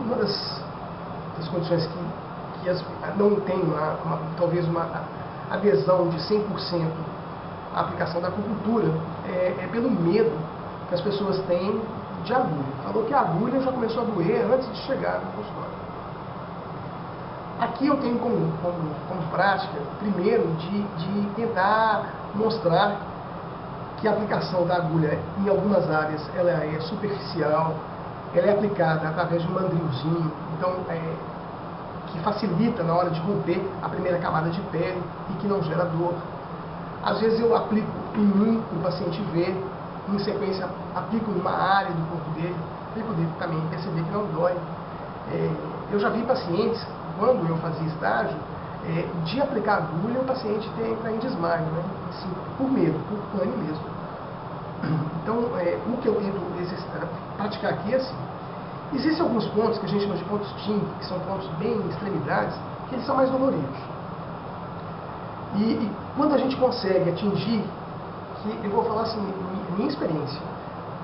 uma das condições que não tem talvez uma adesão de 100% à aplicação da acupuntura é pelo medo que as pessoas têm de agulha. Falou que a agulha já começou a doer antes de chegar no consultório. Aqui eu tenho como prática, primeiro, de tentar mostrar que a aplicação da agulha em algumas áreas ela é superficial, ela é aplicada através de um mandrilzinho, então que facilita na hora de romper a primeira camada de pele e que não gera dor. Às vezes eu aplico em mim, o paciente vê, em sequência aplico em uma área do corpo dele, para ele poder também perceber que não dói. Eu já vi pacientes, quando eu fazia estágio, de aplicar agulha, o paciente entra em desmaio, né? Assim, por medo, por pane mesmo. Então, o que eu tento praticar aqui é assim. Existem alguns pontos que a gente chama de pontos TIM, que são pontos bem em extremidades, que eles são mais doloridos. E quando a gente consegue atingir, que eu vou falar assim, minha experiência,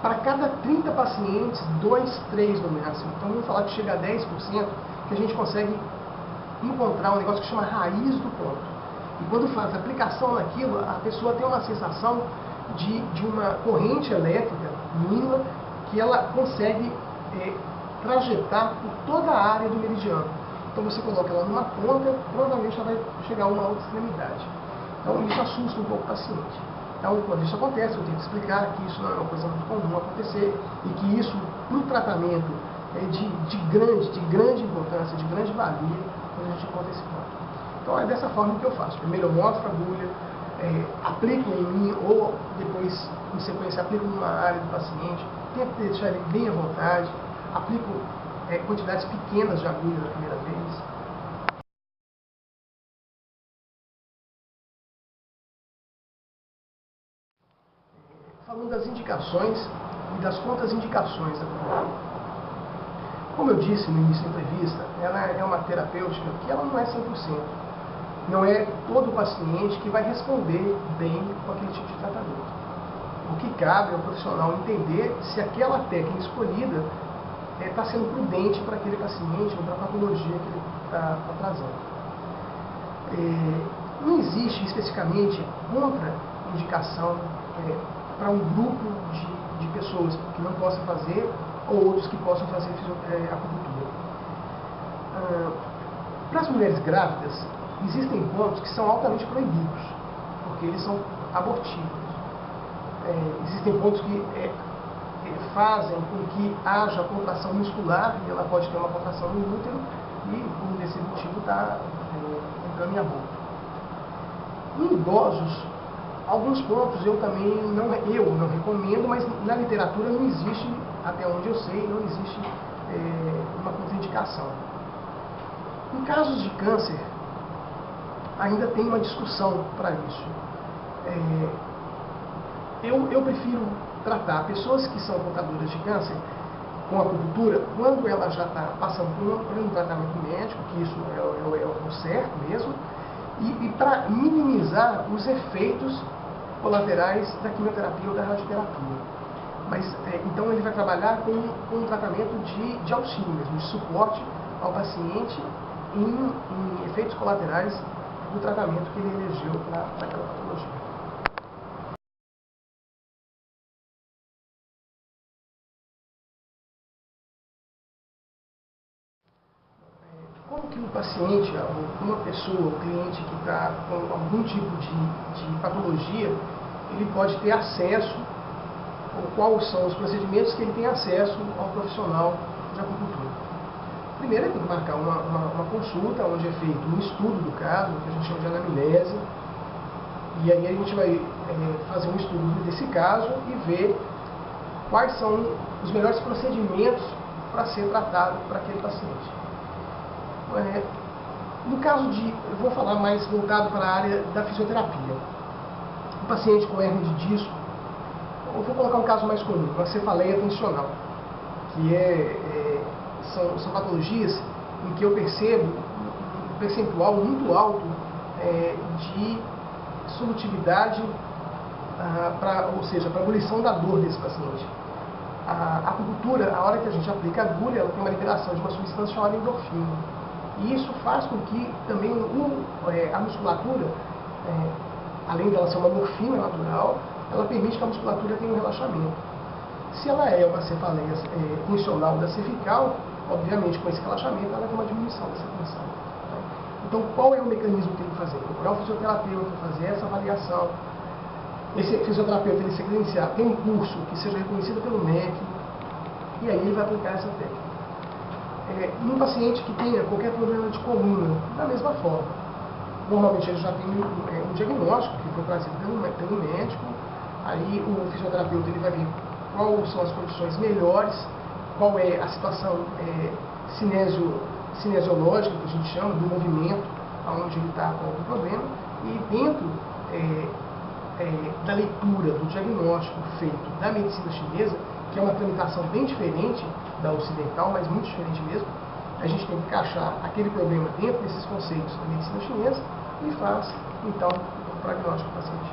para cada 30 pacientes, 2, 3 no máximo, então vamos falar que chega a 10%, que a gente consegue encontrar um negócio que chama raiz do ponto. E quando faz a aplicação naquilo, a pessoa tem uma sensação de uma corrente elétrica mínima que ela consegue trajetar por toda a área do meridiano. Então você coloca ela numa ponta, provavelmente ela vai chegar a uma outra extremidade. Então isso assusta um pouco o paciente. Então quando isso acontece, eu tento explicar que isso não é uma coisa muito comum acontecer e que isso, para o tratamento, é de grande importância, de grande valia, quando a gente encontra esse ponto. Então é dessa forma que eu faço. Primeiro eu mostro a agulha, aplico em mim ou depois, em sequência, aplico numa área do paciente, tento deixar ele bem à vontade, aplico quantidades pequenas de agulha na primeira vez. Falando das indicações e das contraindicações da acupuntura. Como eu disse no início da entrevista, ela é uma terapêutica que ela não é 100%. Não é todo paciente que vai responder bem com aquele tipo de tratamento. O que cabe ao profissional entender se aquela técnica escolhida está sendo prudente para aquele paciente ou para a patologia que ele está trazendo. Não existe especificamente contraindicação para um grupo de pessoas que não possam fazer ou outros que possam fazer acupuntura. Para as mulheres grávidas, existem pontos que são altamente proibidos, porque eles são abortivos. Existem pontos que fazem com que haja contração muscular, e ela pode ter uma contração no útero, e por desse motivo está entrando em aborto. Em idosos, alguns pontos eu também não recomendo, mas na literatura não existe, até onde eu sei, não existe uma contraindicação. Em casos de câncer, ainda tem uma discussão para isso. Eu prefiro tratar pessoas que são portadoras de câncer com acupuntura quando ela já está passando por um tratamento médico, que isso é o certo mesmo, e para minimizar os efeitos colaterais da quimioterapia ou da radioterapia. Mas, então ele vai trabalhar com um tratamento de auxílio mesmo, de suporte ao paciente em efeitos colaterais do tratamento que ele elegeu para aquela patologia. Como que um paciente, uma pessoa, um cliente que está com algum tipo de patologia, ele pode ter acesso, ou quais são os procedimentos que ele tem acesso ao profissional de acupuntura? Primeiro, ele tem que marcar uma consulta, onde é feito um estudo do caso, que a gente chama de anamnese, e aí a gente vai fazer um estudo desse caso e ver quais são os melhores procedimentos para ser tratado para aquele paciente. No caso eu vou falar mais voltado para a área da fisioterapia. Um paciente com hernia de disco, eu vou colocar um caso mais comum, uma cefaleia tensional, que são patologias em que eu percebo um percentual muito alto de solutividade, ou seja, para a abolição da dor desse paciente. A acupuntura, a hora que a gente aplica a agulha, ela tem uma liberação de uma substância chamada endorfina. E isso faz com que também a musculatura, além dela ser uma morfina natural, ela permite que a musculatura tenha um relaxamento. Se ela é uma cefaleia funcional da cervical, obviamente com esse relaxamento ela tem uma diminuição dessa tensão. Tá? Então qual é o mecanismo que ele tem que fazer? Procurar o fisioterapeuta, fazer essa avaliação. Esse fisioterapeuta ele se credenciar, tem um curso que seja reconhecido pelo MEC, e aí ele vai aplicar essa técnica. Num paciente que tenha qualquer problema de coluna, da mesma forma. Normalmente ele já tem um diagnóstico que foi trazido pelo médico, aí o fisioterapeuta ele vai ver quais são as condições melhores, qual é a situação cinesiológica, que a gente chama, do movimento, onde ele está com algum problema, e dentro da leitura, do diagnóstico feito da medicina chinesa, que é uma tramitação bem diferente da ocidental, mas muito diferente mesmo, a gente tem que encaixar aquele problema dentro desses conceitos da medicina chinesa e faz, então, o prognóstico do paciente.